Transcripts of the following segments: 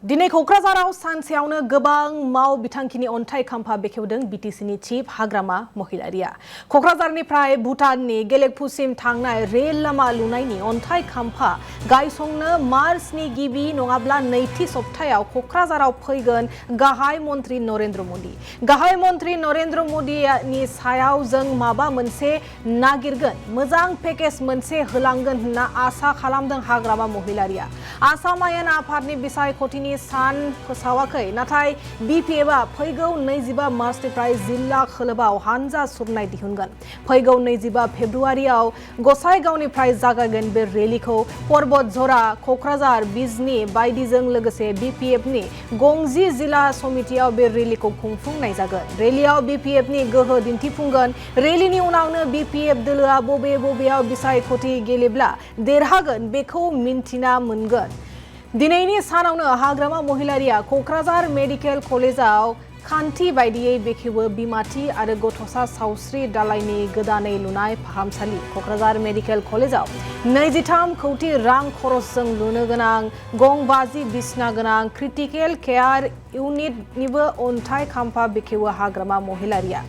दिनै क'क्राझाराव सानसेयावनो गोबां माव बिथांखिनि अन्थाइ खाम्फा बेखेवदों बिटिसिनि चिफ हाग्रामा महिलारिया। क'क्राझारनिफ्राय भुटाननि गेलेफुसिम थांनाय रेल लामा लुनायनि अन्थाइ खाम्फा गायसंनो मार्चनि गिबि नङाब्ला नैथि सप्तायाव क'क्राझाराव फैगोन गाहाय मन्त्री नरेन्द्र मोदी। गाहाय मन्त्री नरेन्द्र मोदीनि सायाव जों माबा मोनसे नागिरगोन, मोजां पेकेज मोनसे होलांगोन होनना आसा खालामदों हाग्रामा महिलारिया। आसाम आयेन आफादनि बिसायख'थिनि सान फोसावाखै, नाथाय बिपिएफआ फैगौ 25 मार्चनिफ्राय जिल्ला खोलोबाव हानजा सुरनाय दिहुनगोन। फैगौ 25 फेब्रुवारियाव गसाइगावनिफ्राय जागायगोन बे रेलीखौ पर्बतझरा, क'क्राझार, बिजनी बायदिजों लोगोसे बिपिएफनि गंजि जिल्ला समितियाव बे रेलीखौ खुंफुंनाय जागोन। रेलीयाव बिपिएफनि गोहो दिन्थिफुंगोन। रेलीनि उनावनो बिपिएफ दोलोआ बबेयाव बिसायख'थि गेलेब्ला देरहागोन बेखौ मिन्थिना मोनगोन। दिनैनि सानावनो हाग्रामा महिलारिया क'क्राझार मेडिकेल कलेजाव खान्थि बायदियै बेखेवो बिमाथि आरो गथ'सा सावस्रि दालायनि गोदानै लुनाय फाहामसालि। क'क्राझार मेडिकेल कलेजाव 23 कौटि रां खरसजों लुनो गोनां गं 50 बिसना गोनां क्रिटिकेल केयार इउनिटनिबो अन्थाइ खाम्फा बेखेवो हाग्रामा महिलारिया।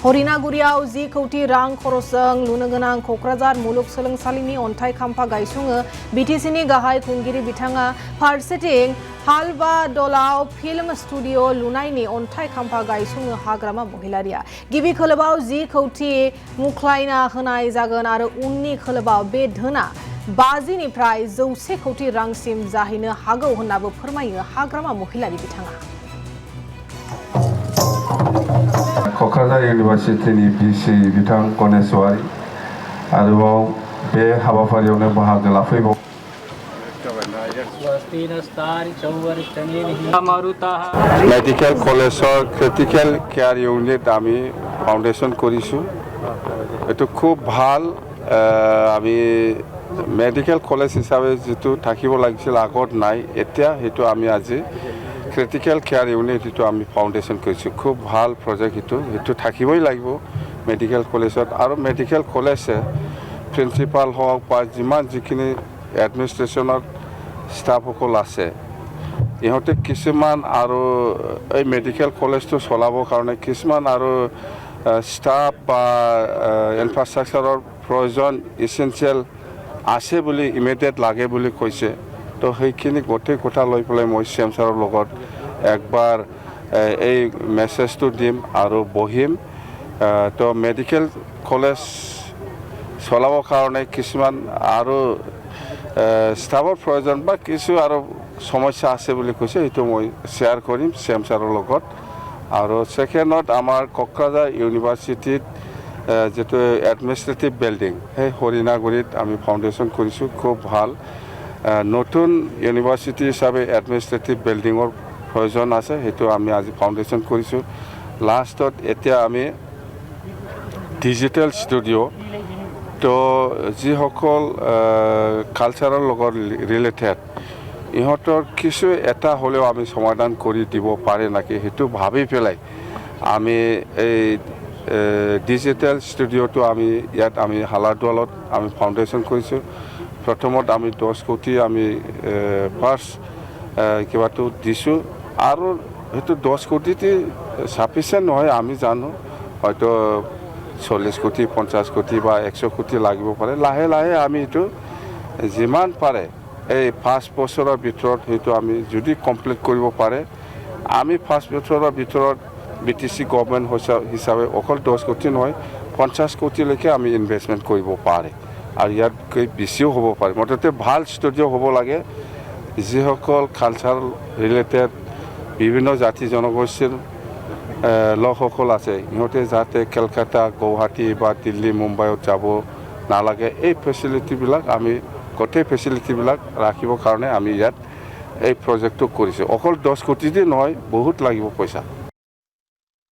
हरिनागुरियाव 10 कौटि रां खरसजों लुनो गोनां क'क्राझार मुलुगसोलोंसालिनि अन्थाइ खाम्फा गायसङो बिटिसिनि गाहाय खुंगिरि बिथाङा। फारसेथिं हालबादलाव फिल्म स्टुडिअ लुनायनि अन्थाइ खाम्फा गायसङो हाग्रामा महिलारिया। गिबि खोलोबाव 10 कौटि मुख्लायना होनाय जागोन आरो उननि खोलोबाव बे धोना 50 निफ्राय 100 कौटि रांसिम जाहैनो हागौ होननाबो फोरमायो हाग्रामा महिलारि बिथाङा। क'क्राझार इउनिभार्सिटिनि भिसि बिथां गणेशवारि आरोबाव बे हाबाफारियावनो बाहागो लाफैबाव मेडिकेल कलेजर क्रिटिकल केयार इउनिट आमी फाउंडेशन करिছোঁ। एটো খুব ভাল। আমি মেডিকেল কলেজ হিসাবে যেটো থাকিব লাগিছিল আগত নাই, এতিয়া হেতু আমি আজি ক্রিটিক্যাল কেয়ার ইউনিট যেটো আমি ফাউন্ডেশন কৰিছোঁ। খুব ভাল প্ৰজেক্ট হেতু থাকিবই লাগিব মেডিকেল কলেজত। আৰু মেডিকেল কলেজে প্ৰিন্সিপাল হওক বা যিখিনি এডমিনিষ্ট্ৰেশ্যনৰ ষ্টাফসকল আছে, ইহঁতে কিছুমান আৰু এই মেডিকেল কলেজটো চলাবৰ কাৰণে কিছুমান আৰু ষ্টাফ বা ইনফ্ৰাষ্ট্ৰাকচাৰৰ প্ৰয়োজন এসেনচিয়েল আছে বুলি ইমিডিয়েট লাগে বুলি কৈছে। তো সেইখিনি গোটেই কথা লৈ পেলাই মই চিএম ছাৰৰ লগত একবাৰ এই মেছেজটো দিম আৰু বহিম। তো মেডিকেল কলেজ চলাবৰ কাৰণে কিছুমান আৰু ষ্টাফৰ প্ৰয়োজন বা কিছু আৰু সমস্যা আছে বুলি কৈছে, এইটো মই শ্বেয়াৰ কৰিম চিএম ছাৰৰ লগত। আৰু ছেকেণ্ডত আমাৰ কক্ৰাঝাৰ ইউনিভাৰ্চিটিত যেটো এডমিনিষ্ট্ৰেটিভ বিল্ডিং, সেই হৰিণাগুৰিত আমি ফাউণ্ডেশ্যন কৰিছোঁ। খুব ভাল নতুন ইউনিভাৰ্চিটি হিচাপে এডমিনিষ্ট্ৰেটিভ বিল্ডিঙৰ প্ৰয়োজন আছে, সেইটো আমি আজি ফাউণ্ডেশ্যন কৰিছোঁ। লাষ্টত এতিয়া আমি ডিজিটেল ষ্টুডিঅ' তো যিসকল কালচাৰৰ লগত ৰিলেটেড ইহঁতৰ কিছু এটা হ'লেও আমি সমাধান কৰি দিব পাৰে নাকি সেইটো ভাবি পেলাই আমি এই ডিজিটেল ষ্টুডিঅ'টো আমি ইয়াত আমি হালাৰদুৱালত আমি ফাউণ্ডেশ্যন কৰিছোঁ। প্ৰথমত আমি 10 কোটি আমি ফাৰ্ষ্ট কিবাটো দিছোঁ আৰু সেইটো 10 কোটিতে সাফিচিয়েণ্ট নহয় আমি জানো, হয়তো 40 কোটি 50 কোটি বা 100 কোটি লাগিব পাৰে। লাহে লাহে আমি এইটো যিমান পাৰে এই 5 বছৰৰ ভিতৰত সেইটো আমি যদি কমপ্লিট কৰিব পাৰে, আমি 5 বছৰৰ ভিতৰত বিটিসি গভৰ্ণমেণ্ট হিচাপে অকল 10 কোটি নহয় 50 কোটিলৈকে আমি ইনভেষ্টমেণ্ট কৰিব পাৰে আৰু ইয়াতকৈ বেছিও হ'ব পাৰে। মুঠতে ভাল ষ্টুডিঅ' হ'ব লাগে, যিসকল কালচাৰেল ৰিলেটেড বিভিন্ন জাতি জনগোষ্ঠীৰ লোকসকল আছে ইহঁতে যাতে কলকাতা, গুৱাহাটী বা দিল্লী, মুম্বাইত যাব নালাগে। এই ফেচিলিটিবিলাক আমি গোটেই ফেচিলিটিবিলাক ৰাখিবৰ কাৰণে আমি ইয়াত এই প্ৰজেক্টটো কৰিছোঁ। অকল 10 কোটিতে নহয়, বহুত লাগিব পইচা।